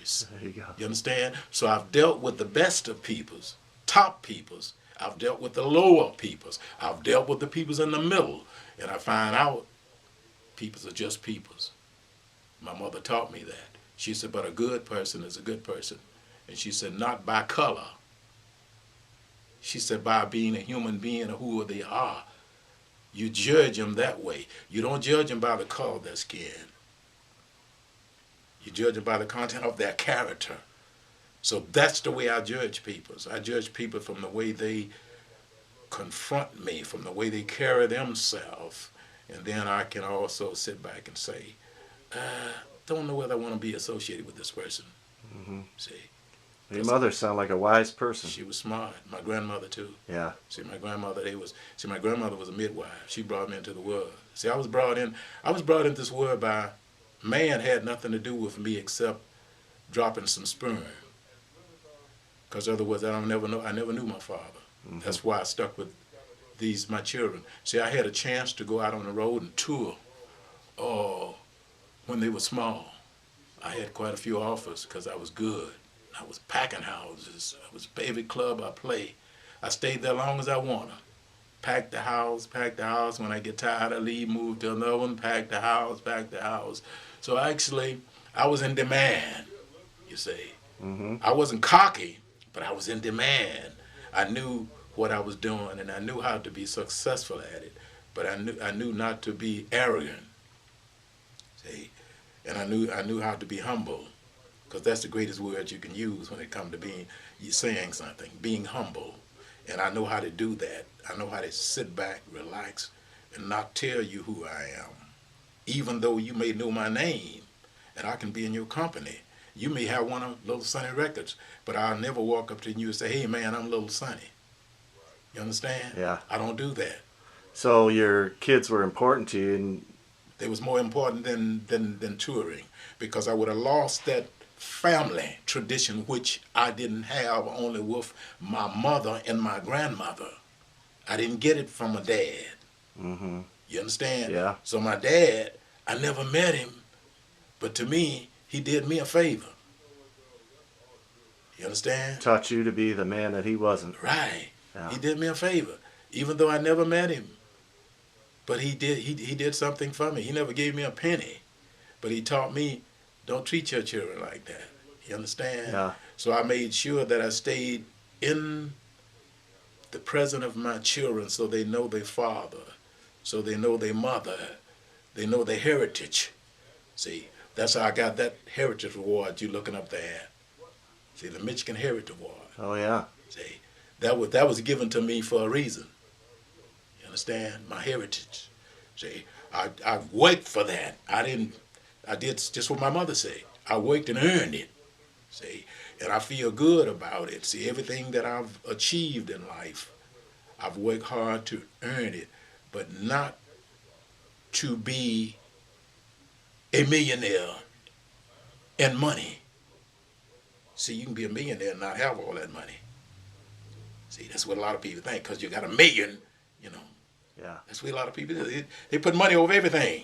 categories. There you go. You understand? So I've dealt with the best of peoples, top peoples. I've dealt with the lower peoples. I've dealt with the peoples in the middle. And I find out peoples are just peoples. My mother taught me that. She said, but a good person is a good person. And she said, not by color. She said, by being a human being or who they are. You judge them that way. You don't judge them by the color of their skin. You judge them by the content of their character. So that's the way I judge people. So I judge people from the way they confront me, from the way they carry themselves. And then I can also sit back and say, don't know whether I want to be associated with this person. Mm-hmm. See? Your mother sounded like a wise person. She was smart. My grandmother too. Yeah. See, my grandmother was a midwife. She brought me into the world. See, I was brought into this world by man had nothing to do with me except dropping some sperm. Because otherwise I never knew my father. Mm-hmm. That's why I stuck with my children. See, I had a chance to go out on the road and tour when they were small. I had quite a few offers because I was good. I was packing houses. I was baby club. I play. I stayed there long as I wanted. Pack the house. When I get tired, I leave, move to another one, pack the house. So actually, I was in demand, you see. Mm-hmm. I wasn't cocky, but I was in demand. I knew what I was doing, and I knew how to be successful at it. But I knew not to be arrogant, see. And I knew how to be humble. Because that's the greatest word you can use when it comes to saying something, being humble. And I know how to do that. I know how to sit back, relax, and not tell you who I am. Even though you may know my name, and I can be in your company. You may have one of Little Sonny records, but I'll never walk up to you and say, hey man, I'm Little Sonny. You understand? Yeah. I don't do that. So your kids were important to you. And they was more important than touring, because I would have lost that family tradition, which I didn't have only with my mother and my grandmother. I didn't get it from my dad. Mm-hmm. You understand? Yeah. So my dad, I never met him, but to me, he did me a favor. You understand? Taught you to be the man that he wasn't. Right. Yeah. He did me a favor, even though I never met him. But he did something for me. He never gave me a penny, but he taught me, don't treat your children like that. You understand? Yeah. So I made sure that I stayed in the presence of my children so they know their father, so they know their mother, they know their heritage. See, that's how I got that heritage award you're looking up there. See, the Michigan Heritage Award. Oh, yeah. See, that was given to me for a reason. You understand? My heritage. See, I worked for that. I did just what my mother said. I worked and earned it. See, and I feel good about it. See, everything that I've achieved in life, I've worked hard to earn it, but not to be a millionaire in money. See, you can be a millionaire and not have all that money. See, that's what a lot of people think, because you got $1 million, you know. Yeah. That's what a lot of people do. They put money over everything.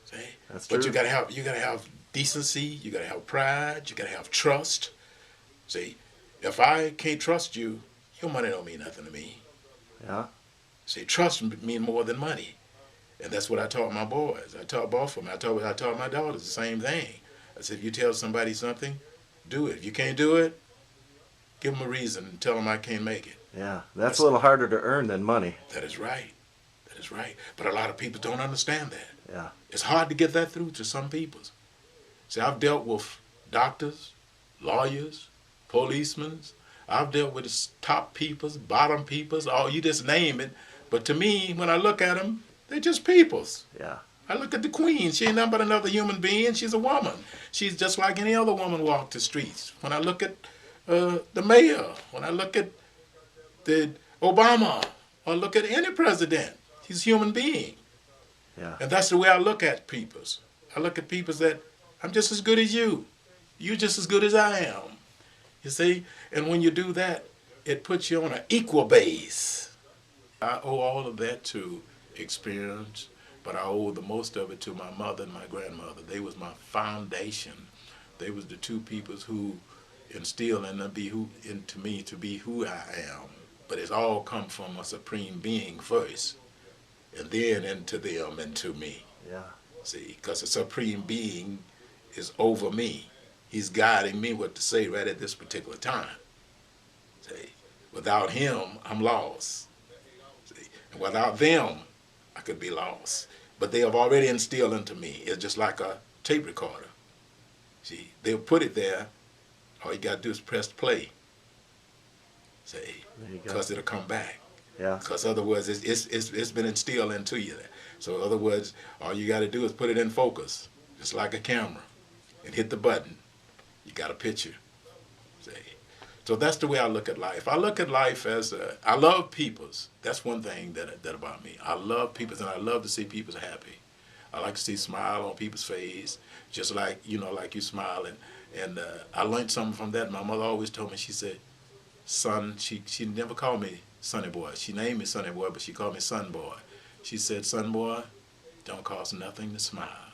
See? That's true. But you gotta have decency, you gotta have pride, you gotta have trust. See, if I can't trust you, your money don't mean nothing to me. Yeah. See, trust means more than money. And that's what I taught my boys. I taught both of them. I taught my daughters the same thing. I said, if you tell somebody something, do it. If you can't do it, give them a reason and tell them I can't make it. Yeah, that's a little harder to earn than money. That is right. That is right. But a lot of people don't understand that. Yeah. It's hard to get that through to some people. See, I've dealt with doctors, lawyers, policemen. I've dealt with the top peoples, bottom peoples, you just name it. But to me, when I look at them, they're just peoples. Yeah. I look at the queen. She ain't nothing but another human being. She's a woman. She's just like any other woman walk the streets. When I look at the mayor, when I look at the Obama, or look at any president, he's a human being. Yeah. And that's the way I look at peoples. I look at peoples that I'm just as good as you. You're just as good as I am. You see? And when you do that, it puts you on an equal base. I owe all of that to experience, but I owe the most of it to my mother and my grandmother. They was my foundation They was the two peoples who instilled into me to be who I am. But it's all come from a supreme being first, and then into them and to me. Yeah. See, because the supreme being is over me. He's guiding me what to say right at this particular time. See, without him, I'm lost. See, and without them, I could be lost. But they have already instilled into me. It's just like a tape recorder. See, they'll put it there. All you got to do is press play. See, because it'll come back. Yeah. Because other words, it's been instilled into you. So in other words, all you got to do is put it in focus, just like a camera, and hit the button. You got a picture. See, so that's the way I look at life. I look at life as I love peoples. That's one thing that about me. I love peoples, and I love to see people's happy. I like to see smile on people's face, just like like you smile. And I learned something from that. My mother always told me. She said, "Son," she never called me Sonny Boy. She named me Sonny Boy, but she called me Son Boy. She said, "Son Boy, don't cost nothing to smile."